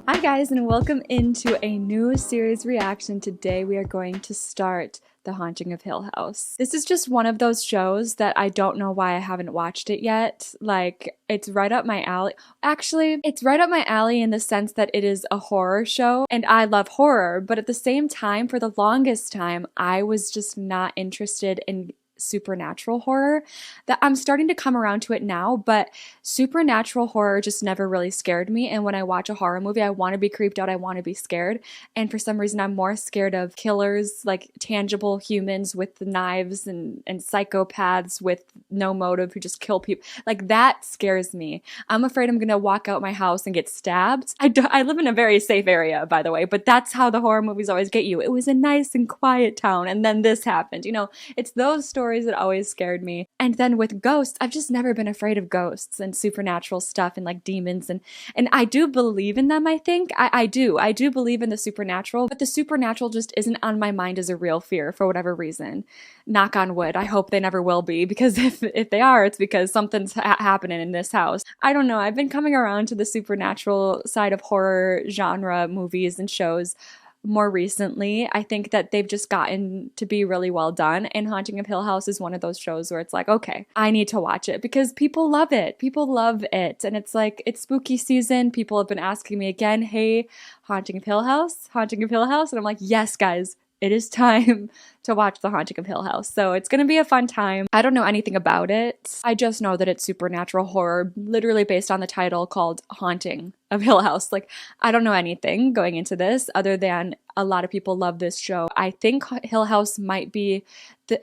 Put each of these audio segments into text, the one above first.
Hi guys, and welcome into a new series reaction. Today we are going to start The Haunting of Hill House. This is just one of those shows that I don't know why I haven't watched it yet. Like, it's right up my alley. Actually, it's right up my alley in the sense that it is a horror show, and I love horror, but at the same time, for the longest time, I was just not interested in supernatural horror. That I'm starting to come around to it now, but supernatural horror just never really scared me. And when I watch a horror movie, I want to be creeped out, I want to be scared. And for some reason I'm more scared of killers, like tangible humans with knives, and psychopaths with no motive who just kill people. Like, that scares me. I'm afraid I'm gonna walk out my house and get stabbed. I live in a very safe area, by the way, but that's how the horror movies always get you. It was a nice and quiet town and then this happened. You know, it's those stories that always scared me. And then with ghosts, I've just never been afraid of ghosts and supernatural stuff and like demons, and I do believe in them. I think I do believe in the supernatural, but the supernatural just isn't on my mind as a real fear for whatever reason. Knock on wood. I hope they never will be, because if they are, it's because something's happening in this house. I don't know. I've been coming around to the supernatural side of horror genre movies and shows more recently. I think that they've just gotten to be really well done, and Haunting of Hill House is one of those shows where it's like, okay, I need to watch it because people love it. People love it, and it's like, it's spooky season. People have been asking me again, hey, Haunting of Hill House, Haunting of Hill House, and I'm like, yes, guys, it is time to watch The Haunting of Hill House. So it's gonna be a fun time. I don't know anything about it. I just know that it's supernatural horror, literally based on the title, called Haunting of Hill House. Like, I don't know anything going into this other than a lot of people love this show. I think Hill House might be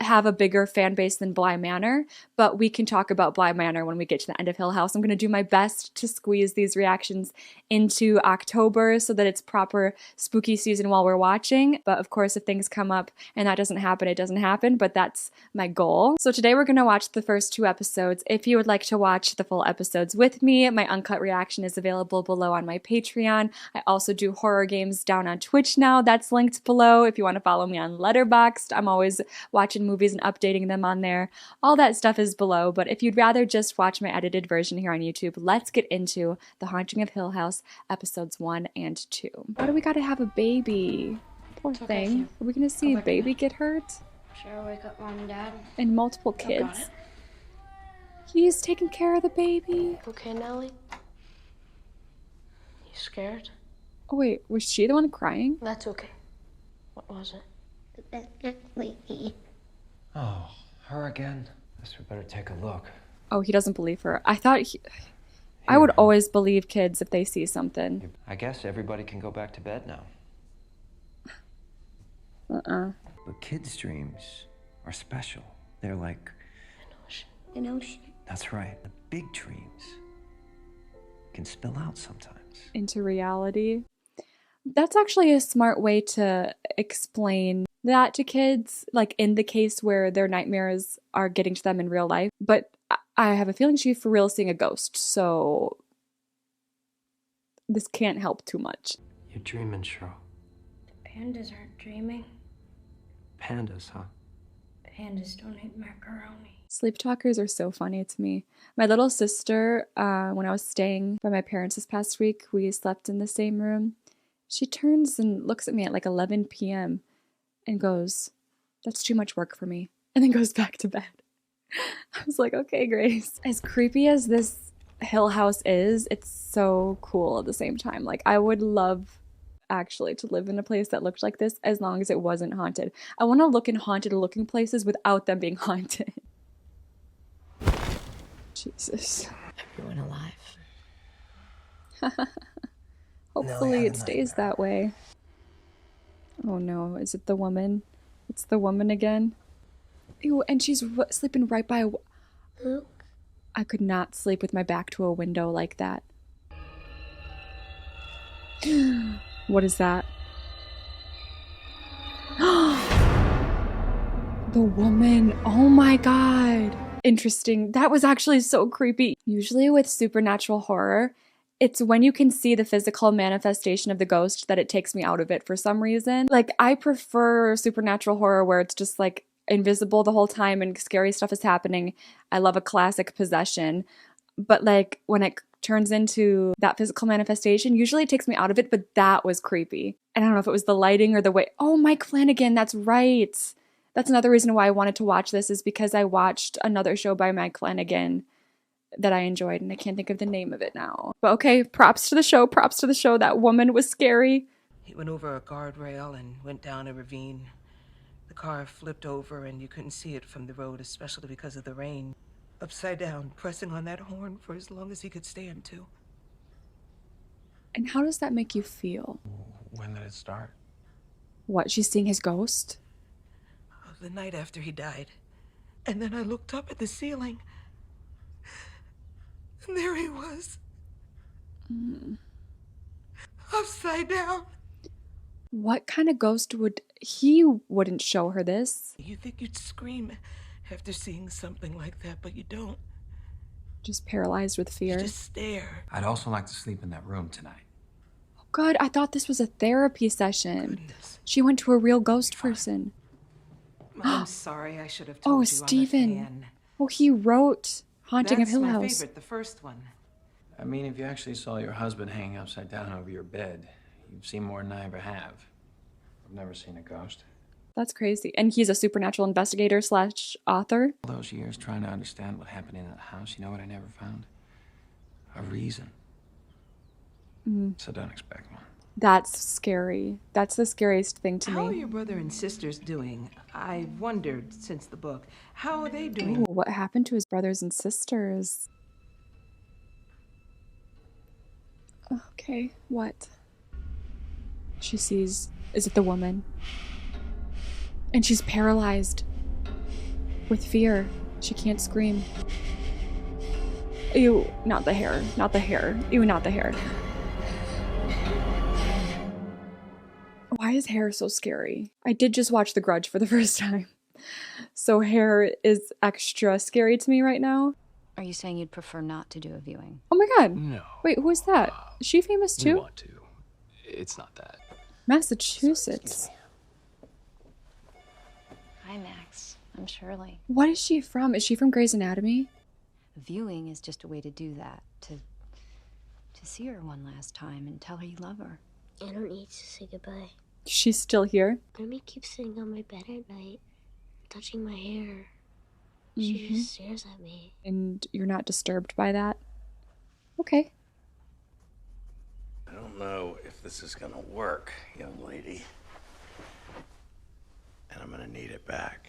have a bigger fan base than Bly Manor, but we can talk about Bly Manor when we get to the end of Hill House. I'm going to do my best to squeeze these reactions into October so that it's proper spooky season while we're watching. But of course, if things come up and that doesn't happen, it doesn't happen, but that's my goal. So today we're going to watch the first 2 episodes. If you would like to watch the full episodes with me, my uncut reaction is available below on my Patreon. I also do horror games down on Twitch now. That's linked below. If you want to follow me on Letterboxd, I'm always watching movies and updating them on there. All that stuff is below, but if you'd rather just watch my edited version here on YouTube, let's get into The Haunting of Hill House episodes 1 and 2. Why do we gotta have a baby? Poor thing. Are we gonna see a baby get hurt? Sure, wake up mom and dad. And multiple kids. He's taking care of the baby. Okay, Nellie? You scared? Oh wait, was she the one crying? That's okay. What was it? Oh, her again? Guess we better take a look. Oh, he doesn't believe her. I would always believe kids if they see something. I guess everybody can go back to bed now. But kids' dreams are special. They're like An ocean. That's right. The big dreams can spill out sometimes. Into reality. That's actually a smart way to explain that to kids, like in the case where their nightmares are getting to them in real life. But I have a feeling she's for real seeing a ghost, so this can't help too much. You're dreaming, Cheryl. The pandas aren't dreaming. Pandas, huh? Pandas don't eat macaroni. Sleep talkers are so funny to me. My little sister, when I was staying by my parents this past week, we slept in the same room. She turns and looks at me at like 11 p.m. and goes, "That's too much work for me," and then goes back to bed. I was like, okay, Grace. As creepy as this Hill House is, it's so cool at the same time. Like, I would love actually to live in a place that looked like this as long as it wasn't haunted. I want to look in haunted looking places without them being haunted. Jesus. Everyone alive. Hopefully it stays that way. Oh no, is it the woman? It's the woman again. Ew, and she's sleeping right by a... Luke? I could not sleep with my back to a window like that. What is that? The woman. Oh my god. Interesting. That was actually so creepy. Usually with supernatural horror, it's when you can see the physical manifestation of the ghost that it takes me out of it for some reason. Like, I prefer supernatural horror where it's just like invisible the whole time and scary stuff is happening. I love a classic possession. But like when it turns into that physical manifestation, usually it takes me out of it, but that was creepy. And I don't know if it was the lighting or the way. Oh, Mike Flanagan, that's right. That's another reason why I wanted to watch this, is because I watched another show by Mike Flanagan that I enjoyed, and I can't think of the name of it now. But okay, props to the show, props to the show. That woman was scary. He went over a guardrail and went down a ravine. The car flipped over and you couldn't see it from the road, especially because of the rain. Upside down, pressing on that horn for as long as he could stand to. And how does that make you feel? When did it start? What, she's seeing his ghost? The night after he died. And then I looked up at the ceiling. And there he was. Upside down. What kind of ghost would he wouldn't show her this? You think you'd scream after seeing something like that, but you don't. Just paralyzed with fear. You just stare. I'd also like to sleep in that room tonight. Oh God, I thought this was a therapy session. Goodness. She went to a real ghost person. I'm sorry, I should have told Oh, you. Stephen. I'm a fan. Oh, he wrote Haunting of That's Hill my House. favorite, the first one. I mean, if you actually saw your husband hanging upside down over your bed, you've seen more than I ever have. I've never seen a ghost. That's crazy. And he's a supernatural investigator / author. All those years trying to understand what happened in that house, you know what I never found? A reason. So don't expect one. That's scary. That's the scariest thing to How are me. your brother and sisters doing? I've wondered since the book. How are they Ooh, doing? what happened to his brothers and sisters? Okay, what? She sees, is it the woman? And she's paralyzed with fear. She can't scream. Ew, not the hair, not the hair. Ew, not the hair. Why is hair so scary? I did just watch The Grudge for the first time. So hair is extra scary to me right now. Are you saying you'd prefer not to do a viewing? Oh my God. No. Wait, who is that? Is she famous We too? want to. It's not that. Massachusetts. Hi, Max. I'm Shirley. What is she from? Is she from Grey's Anatomy? Viewing is just a way to do that. To see her one last time and tell her you love her. I don't need to say goodbye. She's still here. Mommy keeps sitting on my bed at night, touching my hair. She just stares at me. And you're not disturbed by that? Okay. I don't know if this is gonna work, young lady. And I'm gonna need it back.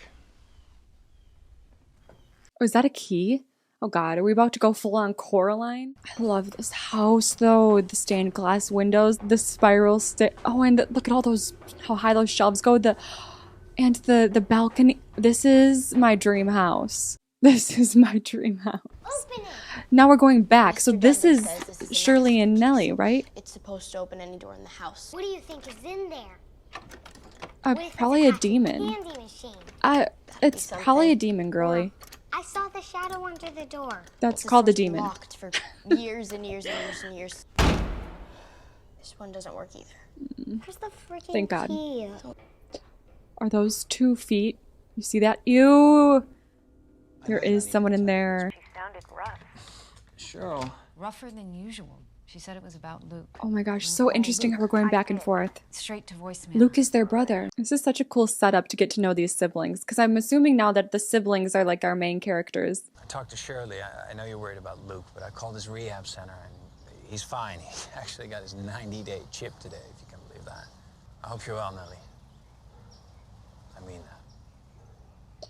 Oh, is that a key? Oh God, are we about to go full on Coraline? I love this house though. The stained glass windows, the spiral oh, and look at all those, how high those shelves go. And the balcony. This is my dream house. This is my dream house. Open it! Now we're going back. So Mr. this Duncan is says this is an Shirley and access Nellie, key. right? It's supposed to open any door in the house. What do you think is in there? What if Probably a it's demon. candy machine? It's probably a demon, girly. I saw the shadow under the door. That's This called the one's been demon. locked for years and years and years and years. This one doesn't work either. Where's the freaking Thank God. key? Are those 2 feet? You see that? Ew! There is someone in there. Cheryl. Rougher than usual. She said it was about Luke. Oh my gosh, so interesting how we're going back and forth. Straight to voicemail. Luke is their brother. This is such a cool setup to get to know these siblings, because I'm assuming now that the siblings are like our main characters. I talked to Shirley. I know you're worried about Luke, but I called his rehab center, and he's fine. He actually got his 90-day chip today, if you can believe that. I hope you're well, Nellie. I mean that.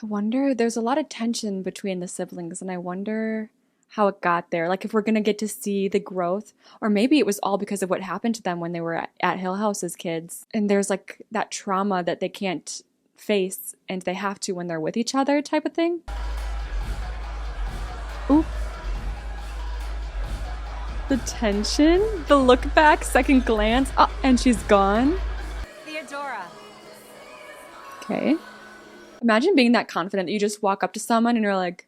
I wonder, there's a lot of tension between the siblings, and I wonder how it got there. Like if we're gonna get to see the growth, or maybe it was all because of what happened to them when they were at Hill House as kids. And there's like that trauma that they can't face and they have to when they're with each other type of thing. Oop. The tension, the look back, second glance, and she's gone. Theodora. Okay. Imagine being that confident that you just walk up to someone and you're like,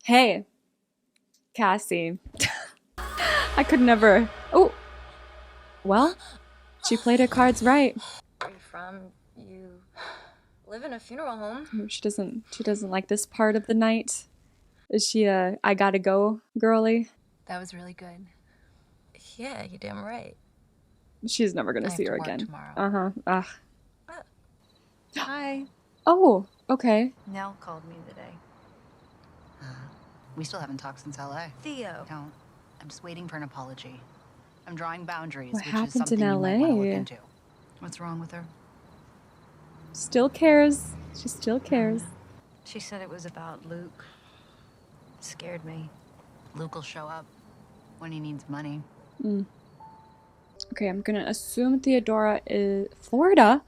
hey, Cassie. I could never. Oh. Well, she played her cards right. Where are you from? You live in a funeral home. She doesn't like this part of the night. Is she a I gotta go girly? That was really good. Yeah, you're damn right. She's never gonna I have see to her work again. tomorrow. Uh-huh. Ugh. Hi. Oh, okay. Nell called me today. We still haven't talked since LA. Theo. Don't. I'm just waiting for an apology. I'm drawing boundaries, What which is happened something in you might want to look LA? into. What's wrong with her? Still cares. She still cares. She said it was about Luke. It scared me. Luke will show up when he needs money. Okay, I'm gonna assume Theodora is Florida.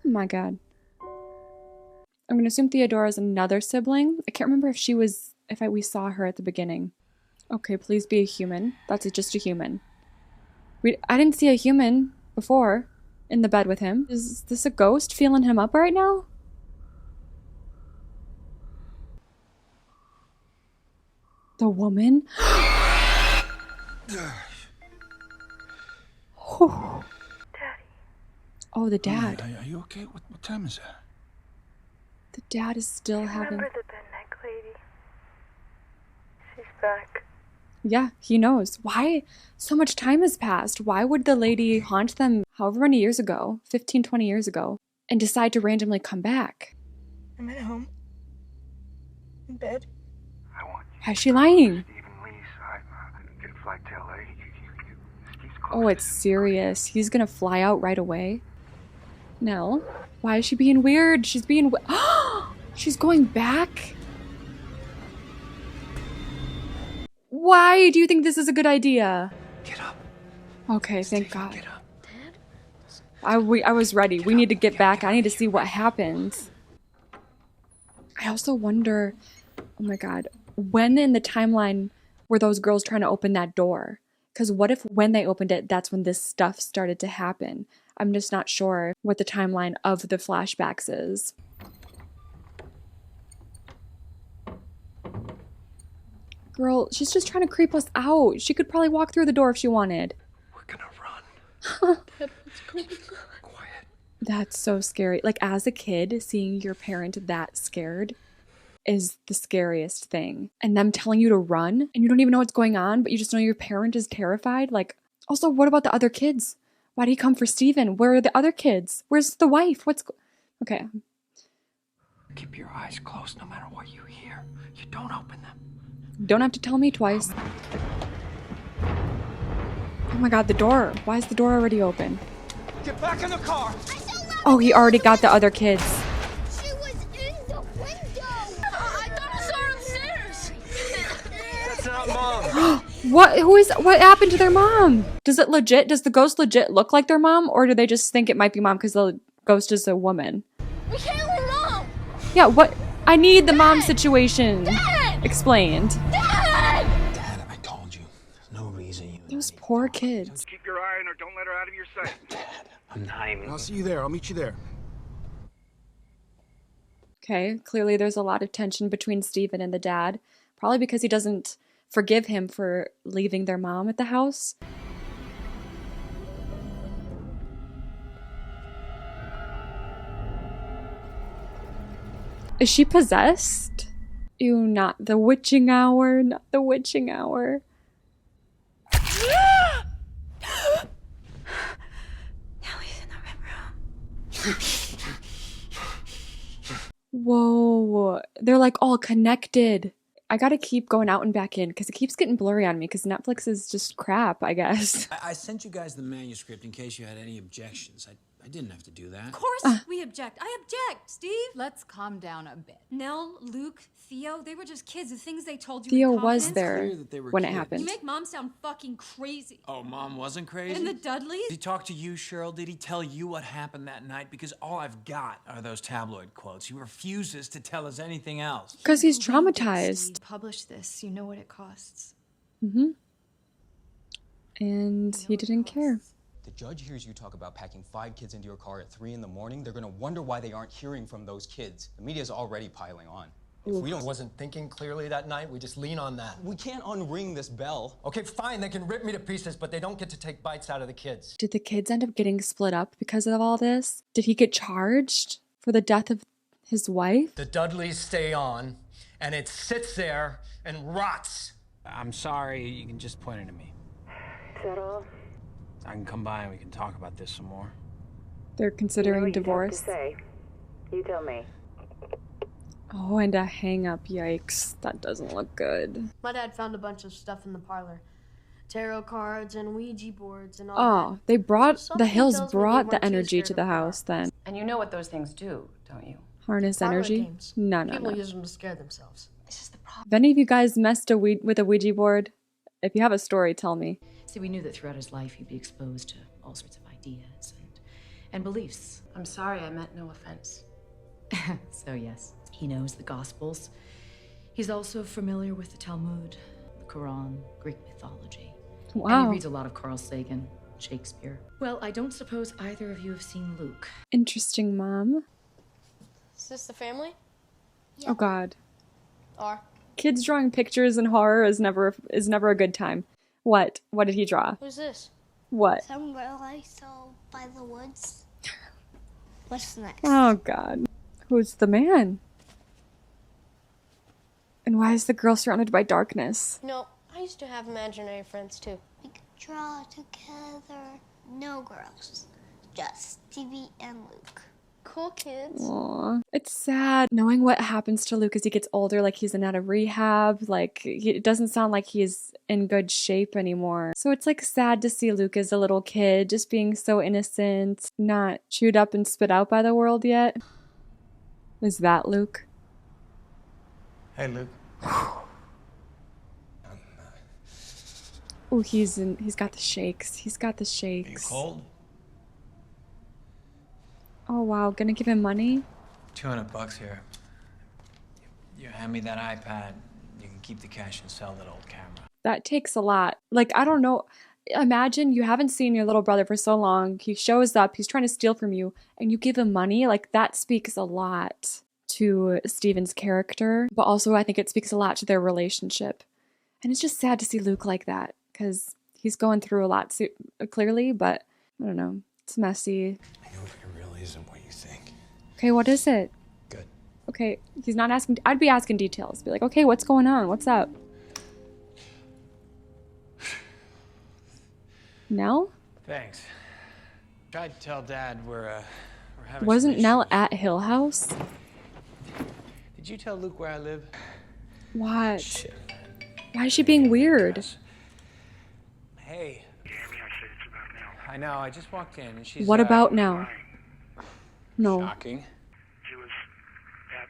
Oh my god. I'm gonna assume Theodora is another sibling. I can't remember if she was, we saw her at the beginning. Okay, please be a human. That's just a human. I didn't see a human before in the bed with him. Is this a ghost feeling him up right now? The woman? Oh. Daddy. Oh, the dad. Are you okay? What time is it? The dad is still having... Remember the bed neck lady? She's back. Yeah, he knows. Why so much time has passed? Why would the lady haunt them however many years ago, 15, 20 years ago, and decide to randomly come back? I'm at home. In bed. Why is she lying? Get a flight to LA. Oh, it's serious. He's gonna fly out right away. Nell, why is she being weird? She's being she's going back? Why do you think this is a good idea? Get up. Okay, thank God. Get up. I was ready. We need to get back. I need to see what happens. I also wonder, oh my God, when in the timeline were those girls trying to open that door? Because what if when they opened it, that's when this stuff started to happen? I'm just not sure what the timeline of the flashbacks is. Girl, she's just trying to creep us out. She could probably walk through the door if she wanted. We're gonna run. Dad, what's going on? Quiet. That's so scary. Like, as a kid, seeing your parent that scared is the scariest thing. And them telling you to run, and you don't even know what's going on, but you just know your parent is terrified. Like, also, what about the other kids? Why do you come for Steven? Where are the other kids? Where's the wife? Okay. Keep your eyes closed no matter what you hear. You don't open them. Don't have to tell me twice. Oh my God, the door. Why is the door already open? Get back in the car. Oh, he already got the other kids. She was in the window. I thought I saw her upstairs. That's not Mom. What happened to their mom? Does the ghost legit look like their mom, or do they just think it might be mom because the ghost is a woman? We can't leave Mom. Yeah, what? I need the mom situation Dad! explained. Dad! Dad, I told you. There's no reason you... Those poor kids. Keep your eye on her. Don't let her out of your sight. Dad, I'm not... I'll see you there. I'll meet you there. Okay, clearly there's a lot of tension between Steven and the dad. Probably because he doesn't forgive him for leaving their mom at the house. Is she possessed? Ew, not the witching hour, not the witching hour. Now he's in the room. Whoa, they're like all connected. I gotta keep going out and back in because it keeps getting blurry on me because Netflix is just crap, I guess. I sent you guys the manuscript in case you had any objections. I didn't have to do that. Of course we object. I object, Steve. Let's calm down a bit. Nell, Luke, Theo, they were just kids. The things they told you Theo in was confidence. there Clear that they were when it kids. happened. You make Mom sound fucking crazy. Oh, Mom wasn't crazy? And the Dudleys? Did he talk to you, Cheryl? Did he tell you what happened that night? Because all I've got are those tabloid quotes. He refuses to tell us anything else. Because he's traumatized. Publish this. You know what it costs. Mm-hmm. And he didn't care. The judge hears you talk about packing 5 kids into your car at 3 in the morning. They're gonna wonder why they aren't hearing from those kids. The media's already piling on. If we wasn't thinking clearly that night, we just lean on that. We can't unring this bell. Okay, fine, they can rip me to pieces, but they don't get to take bites out of the kids. Did the kids end up getting split up because of all this? Did he get charged for the death of His wife? The Dudleys stay on, and it sits there and rots. I'm sorry, you can just point it at me. Is that all? I can come by and we can talk about this some more. They're considering divorce. Say. You tell me. Oh, and a hang-up. Yikes. That doesn't look good. My dad found a bunch of stuff in the parlor. Tarot cards and Ouija boards and all Oh, that. they brought, So the something Hills tells me they brought the weren't too energy scared to of the the dark. house then. And you know what those things do, don't you? Harness Parlor energy? games. No, no, People no. use them to scare themselves. Have any of you guys messed with a Ouija board? If you have a story, tell me. See, we knew that throughout his life he'd be exposed to all sorts of ideas and beliefs. I'm sorry, I meant no offense. So yes, he knows the Gospels. He's also familiar with the Talmud, the Quran, Greek mythology. And Wow. he reads a lot of Carl Sagan, Shakespeare. Well, I don't suppose either of you have seen Luke. Interesting, Mom. Is this the family? Oh, God. Or Kids drawing pictures in horror is never a good time. What? What did he draw? who's this? What? Some girl I saw by the woods. What's next? Oh, God. Who's the man? And why is the girl surrounded by darkness? No, I used to have imaginary friends too. We could draw together. No girls, just Stevie and Luke. Cool kids. Aww. It's sad knowing what happens to Luke as he gets older, like he's in out of rehab, like it doesn't sound like he's in good shape anymore. So it's like sad to see Luke as a little kid, just being so innocent, not chewed up and spit out by the world yet. Is that Luke? Hey, Luke. Oh, he's got the shakes. He's got the shakes. Cold? Oh wow, gonna give him money? $200 here. You hand me that iPad, you can keep the cash and sell that old camera. That takes a lot. Like, I don't know. Imagine you haven't seen your little brother for so long. He shows up, he's trying to steal from you, and you give him money. Like, that speaks a lot to Steven's character, but also I think it speaks a lot to their relationship. And it's just sad to see Luke like that, because he's going through a lot clearly, but I don't know. It's messy. I know it really isn't what you think. Okay, what is it? Good. Okay, he's not asking. I'd be asking details. Be like, okay, what's going on? What's up? Nell? Thanks. Tried to tell Dad we're having Wasn't some Nell issues. at Hill House? Did you tell Luke where I live? What? Shit. Why is she being weird? Hey. I know, I just walked in and she's What about now? No. Shocking. She was at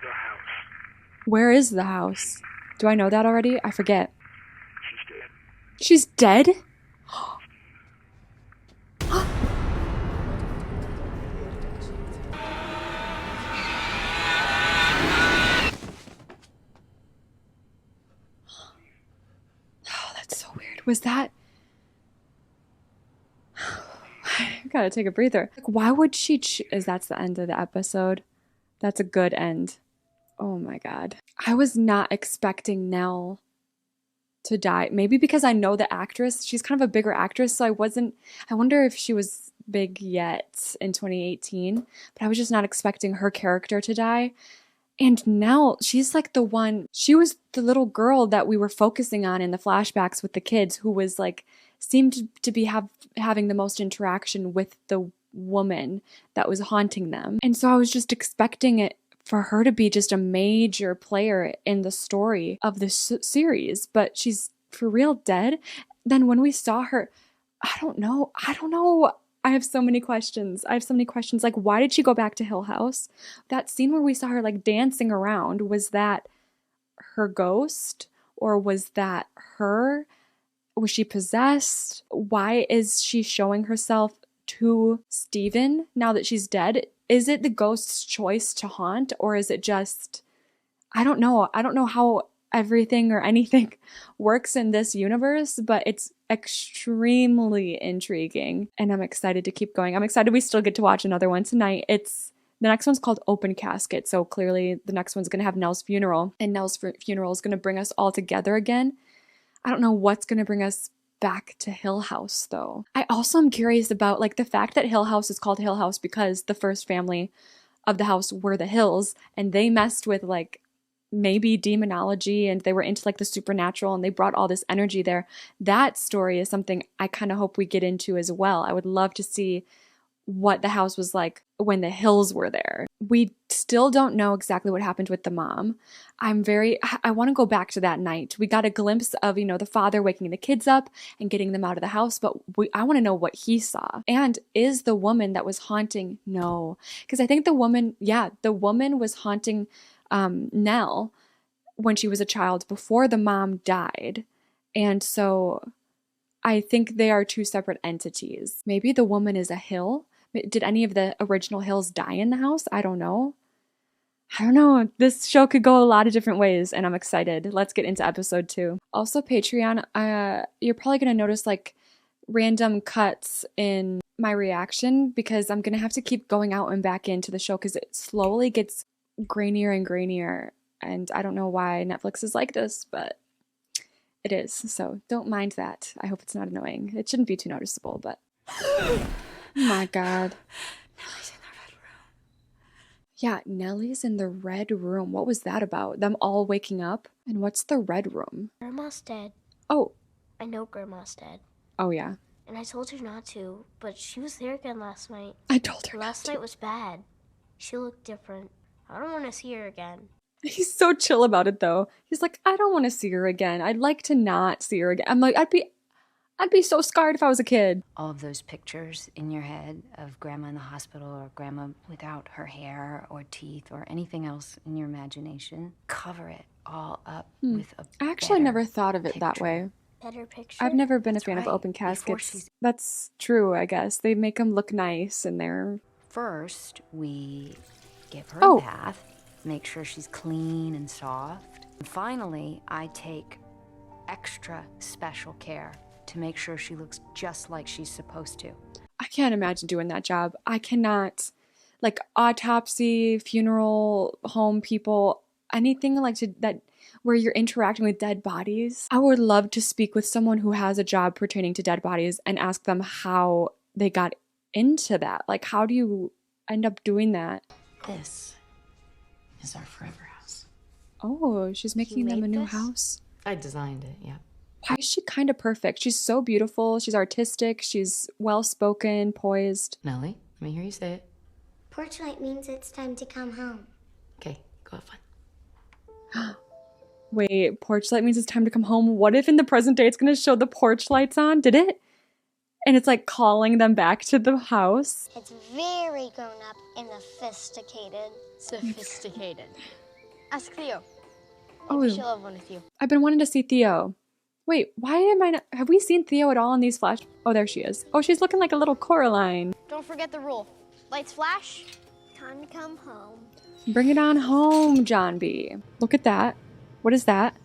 the house. Where is the house? Do I know that already? I forget. She's dead. She's dead? Oh, that's so weird. Was that... I gotta take a breather. Like, why would she that's the end of the episode. That's a good end. Oh my God. I was not expecting Nell to die. Maybe because I know the actress. She's kind of a bigger actress, so I wonder if she was big yet in 2018. But I was just not expecting her character to die. And Nell, she's like the one, she was the little girl that we were focusing on in the flashbacks with the kids, who was like, seemed to be having the most interaction with the woman that was haunting them. And so I was just expecting it for her to be just a major player in the story of this series, but she's for real dead. Then when we saw her, I don't know. I have so many questions. Like, why did she go back to Hill House? That scene where we saw her like dancing around, was that her ghost, or was that her? Was she possessed? Why is she showing herself to Steven now that she's dead? Is it the ghost's choice to haunt, or is it just, I don't know. I don't know how everything or anything works in this universe, but it's extremely intriguing, and I'm excited to keep going. I'm excited we still get to watch another one tonight. The next one's called Open Casket, so clearly the next one's going to have Nell's funeral, and Nell's funeral is going to bring us all together again. I don't know what's going to bring us back to Hill House, though. I also am curious about, like, the fact that Hill House is called Hill House because the first family of the house were the Hills, and they messed with like maybe demonology, and they were into like the supernatural, and they brought all this energy there. That story is something I kind of hope we get into as well. I would love to see what the house was like when the Hills were there. We still don't know exactly what happened with the mom. I want to go back to that night. We got a glimpse of, the father waking the kids up and getting them out of the house, but I want to know what he saw. And is the woman that was haunting? No, because I think the woman was haunting Nell when she was a child before the mom died. And so I think they are two separate entities. Maybe the woman is a Hill. Did any of the original Hills die in the house? I don't know. This show could go a lot of different ways, and I'm excited. Let's get into episode 2. Also, Patreon, you're probably going to notice like random cuts in my reaction because I'm going to have to keep going out and back into the show because it slowly gets grainier and grainier. And I don't know why Netflix is like this, but it is. So don't mind that. I hope it's not annoying. It shouldn't be too noticeable, but... Oh my God. Nellie's in the red room. Yeah, Nellie's in the red room. What was that about? Them all waking up? And what's the red room? Grandma's dead. Oh. I know Grandma's dead. Oh, yeah. And I told her not to, but she was there again last night. I told her Last night was bad. She looked different. I don't want to see her again. He's so chill about it, though. He's like, I don't want to see her again. I'd like to not see her again. I'm like, I'd be so scarred if I was a kid. All of those pictures in your head of Grandma in the hospital or Grandma without her hair or teeth or anything else in your imagination, cover it all up with a I actually never thought of it that way. Better picture? I've never been a fan of open caskets. That's true, I guess. They make them look nice and they're... First, we give her a bath, make sure she's clean and soft. And finally, I take extra special care to make sure she looks just like she's supposed to. I can't imagine doing that job. I cannot. Like autopsy, funeral home people, anything like that where you're interacting with dead bodies. I would love to speak with someone who has a job pertaining to dead bodies and ask them how they got into that. Like, how do you end up doing that? This is our forever house. Oh, she's making them a new house? I designed it, yeah. Why is she kind of perfect? She's so beautiful. She's artistic. She's well-spoken, poised. Nellie, let me hear you say it. Porch light means it's time to come home. Okay, go have fun. Wait, porch light means it's time to come home. What if in the present day it's going to show the porch lights on? Did it? And it's like calling them back to the house. It's very grown up and sophisticated. Sophisticated. Ask Theo. Maybe she'll have one with you. I've been wanting to see Theo. Wait, why am I not... Have we seen Theo at all in these flash... Oh, there she is. Oh, she's looking like a little Coraline. Don't forget the rule. Lights flash. Time to come home. Bring it on home, John B. Look at that. What is that?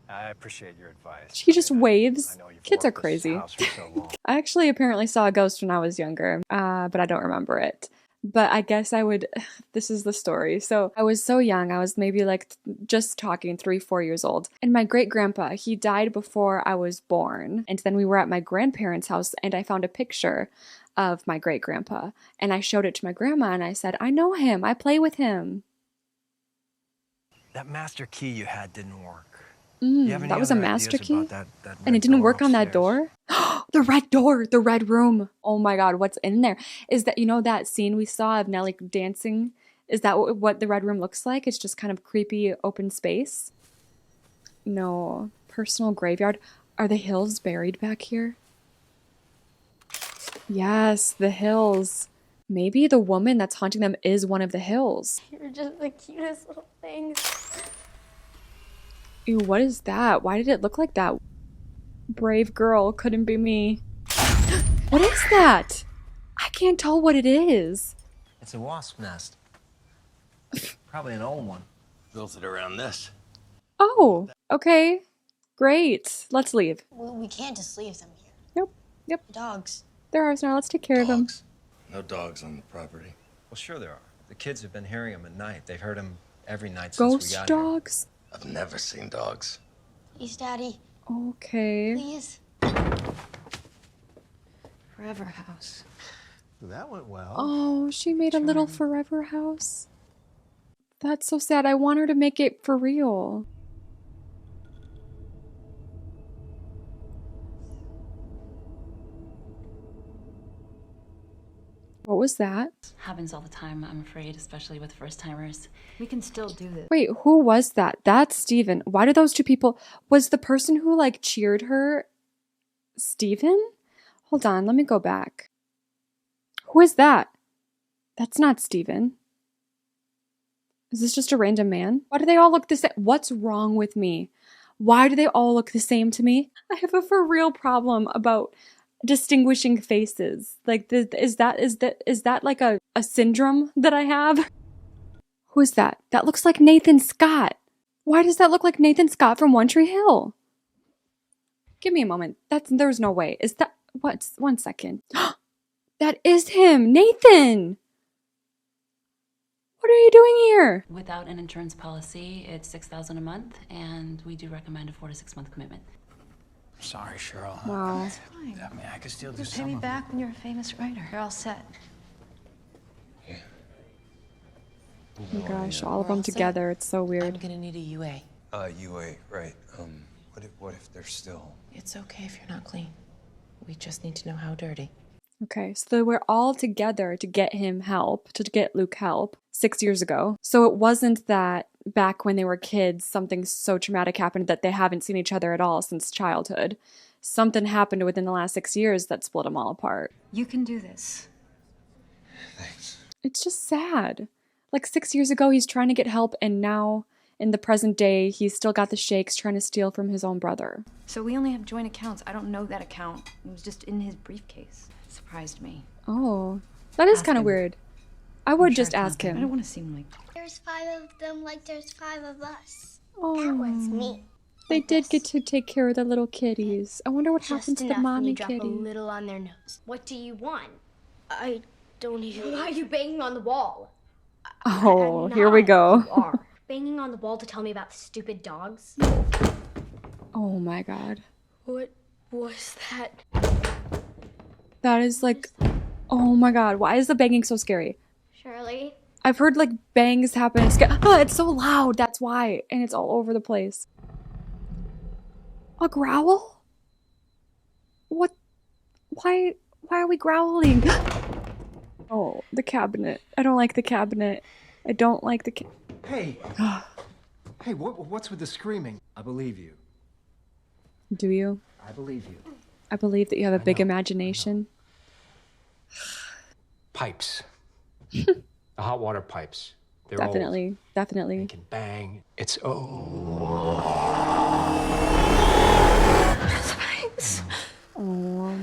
I appreciate your advice. She just waves. I know you've Kids are worked this crazy. house for so long. I actually apparently saw a ghost when I was younger, but I don't remember it. But I guess I would, this is the story. So I was so young, I was maybe like just talking 3-4 years old. And my great grandpa, he died before I was born. And then we were at my grandparents' house and I found a picture of my great grandpa. And I showed it to my grandma and I said, I know him, I play with him. That master key you had didn't work. That was a master key? And it didn't work on that door? The red door, the red room. Oh my God, what's in there? Is that, that scene we saw of Nellie dancing? Is that what the red room looks like? It's just kind of creepy open space? No. Personal graveyard. Are the Hills buried back here? Yes, the Hills. Maybe the woman that's haunting them is one of the Hills. You're just the cutest little thing. Ew, what is that? Why did it look like that? Brave girl, couldn't be me. What is that? I can't tell what it is. It's a wasp nest. Probably an old one. Built it around this. Oh, okay. Great. Let's leave. We can't just leave them here. Yep. Dogs. There are, now let's take care of them. No dogs on the property. Well, sure there are. The kids have been hearing them at night. They've heard them every night since we Ghost got dogs? I've never seen dogs. Please, Daddy. Okay. Please. Forever house. That went well. Oh, she made a little forever house. That's so sad. I want her to make it for real. What was that? Happens all the time, I'm afraid, especially with first-timers. We can still do this. Wait, who was that? That's Steven. Why do those two people... Was the person who, like, cheered her Steven? Hold on, let me go back. Who is that? That's not Steven. Is this just a random man? Why do they all look the same? What's wrong with me? Why do they all look the same to me? I have a for real problem about distinguishing faces. Like, is that like a syndrome that I have? Who is that? That looks like Nathan Scott. Why does that look like Nathan Scott from One Tree Hill? Give me a moment. There's no way. Is that... What's... One second. That is him! Nathan! What are you doing here? Without an insurance policy, it's $6,000 a month, and we do recommend a 4 to 6 month commitment. Sorry, Cheryl. Wow. I mean, I could still do Just pay some me of back when you're a famous writer. You're all set. Oh my gosh, all of them together. It's so weird. I'm gonna need a UA. UA, right. What if they're still... It's okay if you're not clean. We just need to know how dirty. Okay, so they were all together to get him help, to get Luke help 6 years ago. So it wasn't that back when they were kids, something so traumatic happened that they haven't seen each other at all since childhood. Something happened within the last 6 years that split them all apart. You can do this. Thanks. It's just sad. Like 6 years ago, he's trying to get help, and now in the present day, he's still got the shakes trying to steal from his own brother. So we only have joint accounts. I don't know that account. It was just in his briefcase. Surprised me. Oh, that is kind of weird. I would just ask him. I don't want to seem like... There's 5 of them like there's 5 of us. Oh. That was me. They did get to take care of the little kitties. I wonder what happened to the mommy drop kitty. a little on their nose. What do you want? I don't even... Why are you banging on the wall? Oh, here we go. You are. Banging on the wall to tell me about the stupid dogs? Oh my god. What was that? That is like... Oh my god, why is the banging so scary? Shirley? I've heard like bangs happen. It's so loud, that's why. And it's all over the place. A growl? What? Why are we growling? Oh, the cabinet. I don't like the cabinet. I don't like the Hey! Hey, what's with the screaming? I believe you. Do you? I believe you. I believe that you have a big imagination. Pipes. The hot water pipes. They're Definitely. old. Definitely. They can bang. It's Oh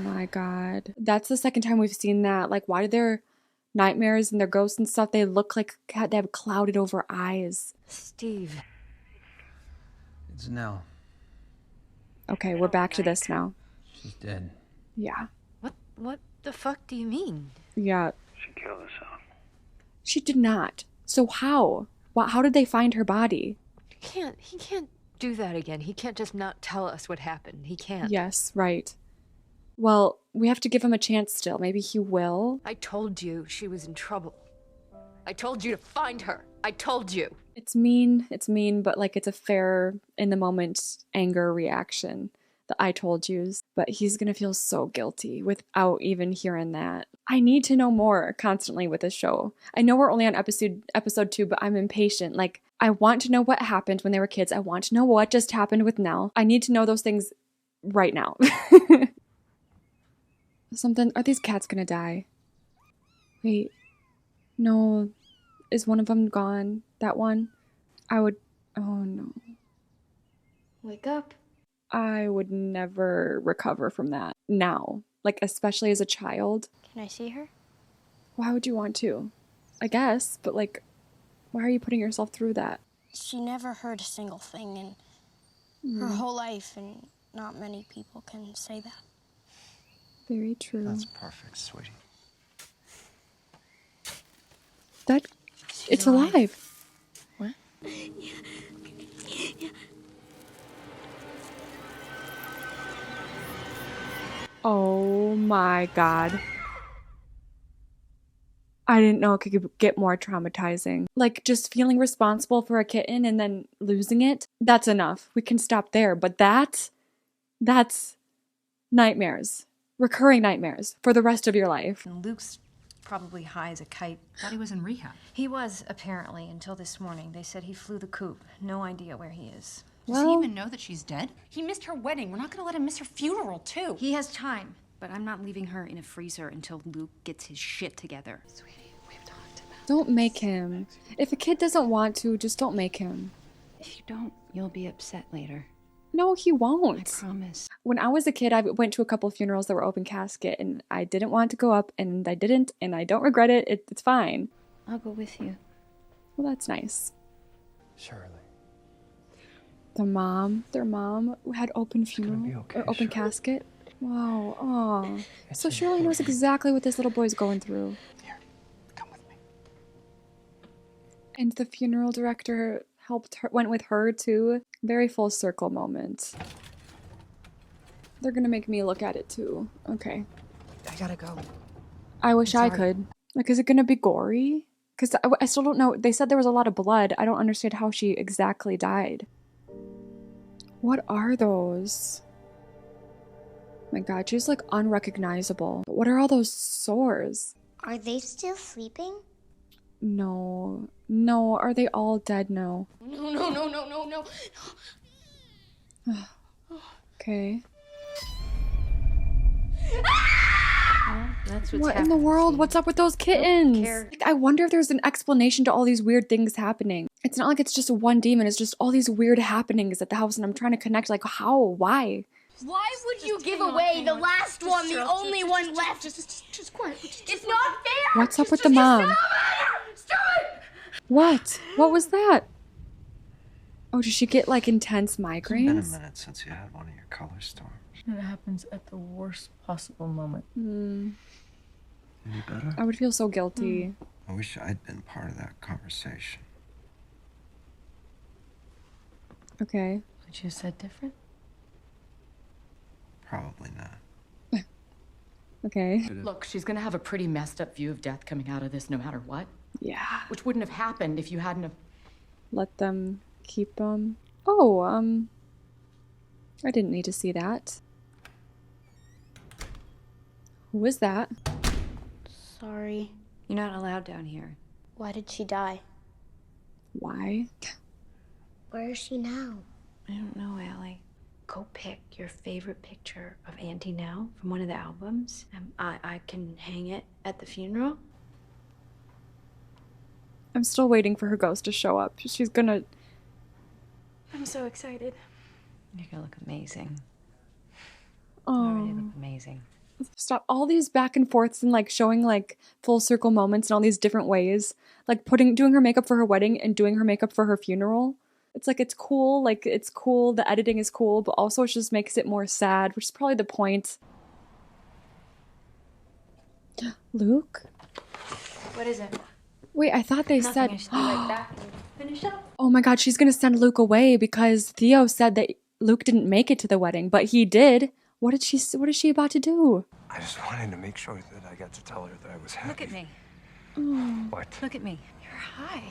my god. That's the second time we've seen that. Like, why do their nightmares and their ghosts and stuff, they look like they have clouded over eyes? Steve. It's Nell. Okay, we're back to this now. She's dead. Yeah. What the fuck do you mean? Yeah. She killed herself. She did not. So how? How did they find her body? He can't do that again. He can't just not tell us what happened. He can't. Yes, right. Well, we have to give him a chance still. Maybe he will. I told you she was in trouble. I told you to find her. I told you. It's mean, but like it's a fair, in the moment, anger reaction. The I told yous. But he's gonna feel so guilty without even hearing that. I need to know more constantly with this show. I know we're only on episode 2, but I'm impatient. Like, I want to know what happened when they were kids. I want to know what just happened with Nell. I need to know those things right now. Are these cats gonna die? Wait. No. Is one of them gone? That one? Oh no. Wake up. I would never recover from that now. Like, especially as a child. Can I see her? Why would you want to? I guess, but like, why are you putting yourself through that? She never heard a single thing in her whole life, and not many people can say that. Very true. That's perfect, sweetie. It's alive. What? Yeah. Oh my god. I didn't know it could get more traumatizing. Like, just feeling responsible for a kitten and then losing it, that's enough. We can stop there. But that's nightmares. Recurring nightmares for the rest of your life. And Luke's probably high as a kite. Thought he was in rehab. He was, apparently, until this morning. They said he flew the coop. No idea where he is. Does he even know that she's dead? He missed her wedding. We're not gonna let him miss her funeral, too. He has time, but I'm not leaving her in a freezer until Luke gets his shit together. Sweetie, we've talked about Don't make him. If a kid doesn't want to, just don't make him. If you don't, you'll be upset later. No, he won't. I promise. When I was a kid, I went to a couple funerals that were open casket, and I didn't want to go up, and I didn't, and I don't regret it. It's fine. I'll go with you. Well, that's nice. Shirley. Their mom had open funeral or open casket. Wow. Oh. So Shirley knows exactly what this little boy's going through. Here, come with me. And the funeral director went with her too. Very full circle moment. They're gonna make me look at it too. Okay. I gotta go. I wish I could. Like, is it gonna be gory? Because I still don't know. They said there was a lot of blood. I don't understand how she exactly died. What are those? My God, she's like unrecognizable. What are all those sores? Are they still sleeping? No. No, are they all dead now? No. Okay. Well, that's What in the world? What's up with those kittens? care. Like, I wonder if there's an explanation to all these weird things happening. It's not like it's just one demon. It's just all these weird happenings at the house, and I'm trying to connect. Like, how? Why? Why would you give away the last one, the only one left? Just quiet. It's not fair! What's up with the mom? Stop it! What? What was that? Oh, did she get like intense It's been a migraines? minute since you had one of your color storms. It happens at the worst possible moment. Hmm. Any better? I would feel so guilty. I wish I'd been part of that conversation. Okay. Would you have said different? Probably not. Okay. Look, she's gonna have a pretty messed up view of death coming out of this no matter what. Yeah. Which wouldn't have happened if you hadn't have... Let them keep them. Oh, I didn't need to see that. Who is that? Sorry. You're not allowed down here. Why did she die? Why? Where is she now? I don't know, Allie. Go pick your favorite picture of Auntie Nell from one of the albums. And I can hang it at the funeral. I'm still waiting for her ghost to show up. She's gonna... I'm so excited. You're gonna look amazing. Oh. You already look amazing. Stop all these back and forths and like showing like full circle moments in all these different ways. Like doing her makeup for her wedding and doing her makeup for her funeral. It's like, it's cool. Like, it's cool. The editing is cool, but also it just makes it more sad, which is probably the point. Luke? What is it? Wait, I thought they said... Nothing. I should be right back and finish up. Oh my God, she's gonna send Luke away because Theo said that Luke didn't make it to the wedding, but he did. What is she about to do? I just wanted to make sure that I got to tell her that I was happy. Look at me. Oh. What? Look at me. You're high.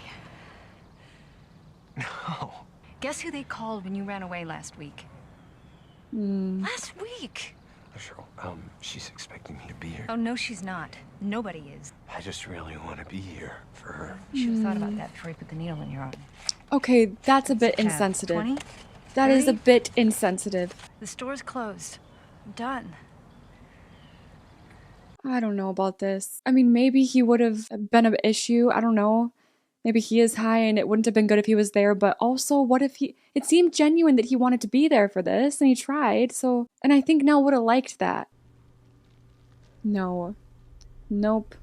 No. Guess who they called when you ran away last week? Last week. Cheryl, she's expecting me to be here. Oh, no, she's not. Nobody is. I just really want to be here for her. You should have thought about that before you put the needle in your arm. Okay, that's a bit Have insensitive. 20? That is a 30? bit insensitive. The store's closed. I'm done. I don't know about this. I mean, maybe he would have been an issue. I don't know. Maybe he is high and it wouldn't have been good if he was there, but also what if it seemed genuine that he wanted to be there for this and he tried, so, and I think Nell would have liked that. No. Nope.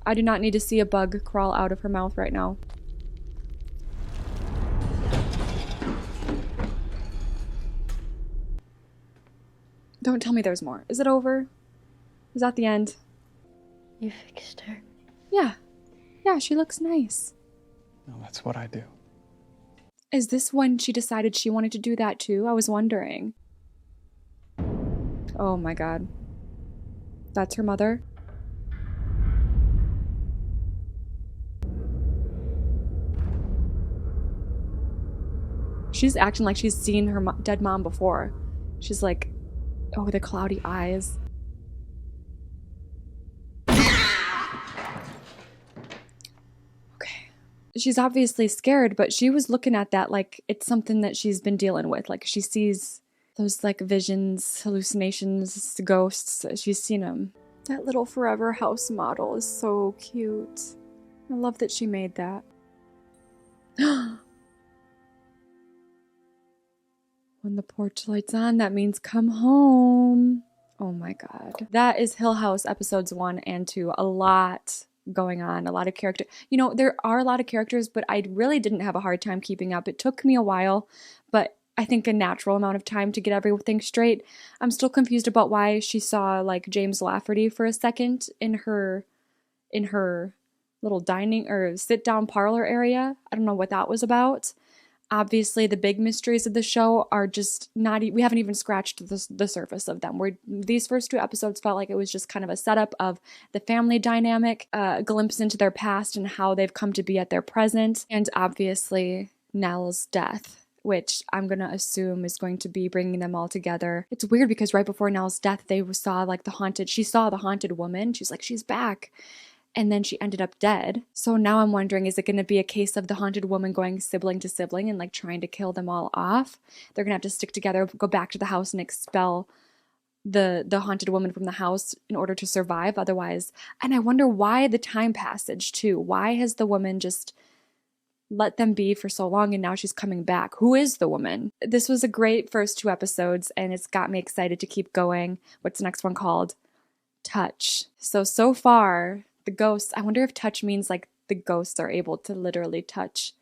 I do not need to see a bug crawl out of her mouth right now. Don't tell me there's more. Is it over? Is that the end? You fixed her. Yeah. Yeah, she looks nice. No, that's what I do. Is this when she decided she wanted to do that too? I was wondering. Oh my God. That's her mother? She's acting like she's seen her dead mom before. She's like, oh, the cloudy eyes. Okay. She's obviously scared, but she was looking at that like it's something that she's been dealing with. Like she sees those like visions, hallucinations, ghosts. She's seen them. That little forever house model is so cute. I love that she made that. When the porch light's on, that means come home. Oh my God. That is Hill House episodes 1 and 2. A lot going on, a lot of character. You know, there are a lot of characters, but I really didn't have a hard time keeping up. It took me a while, but I think a natural amount of time to get everything straight. I'm still confused about why she saw like James Lafferty for a second in her little dining or sit down parlor area. I don't know what that was about. Obviously, the big mysteries of the show are just not, we haven't even scratched the surface of them. These first 2 episodes felt like it was just kind of a setup of the family dynamic, a glimpse into their past and how they've come to be at their present, and obviously Nell's death, which I'm going to assume is going to be bringing them all together. It's weird because right before Nell's death, they saw like she saw the haunted woman. She's like, she's back. And then she ended up dead. So now I'm wondering, is it going to be a case of the haunted woman going sibling to sibling and like trying to kill them all off? They're going to have to stick together, go back to the house and expel the haunted woman from the house in order to survive otherwise. And I wonder why the time passage too. Why has the woman just let them be for so long and now she's coming back? Who is the woman? This was a great first 2 episodes and it's got me excited to keep going. What's the next one called? Touch. So far, the ghosts, I wonder if touch means like the ghosts are able to literally touch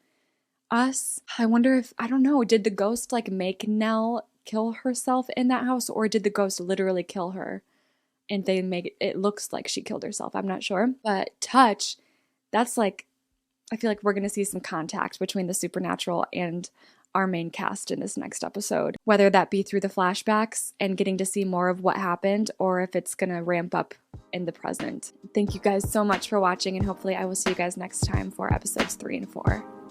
us. I wonder if, I don't know, did the ghost like make Nell kill herself in that house, or did the ghost literally kill her and they make it looks like she killed herself? I'm not sure. But touch, that's like, I feel like we're going to see some contact between the supernatural and our main cast in this next episode, whether that be through the flashbacks and getting to see more of what happened, or if it's going to ramp up in the present. Thank you guys so much for watching, and hopefully I will see you guys next time for episodes 3 and 4.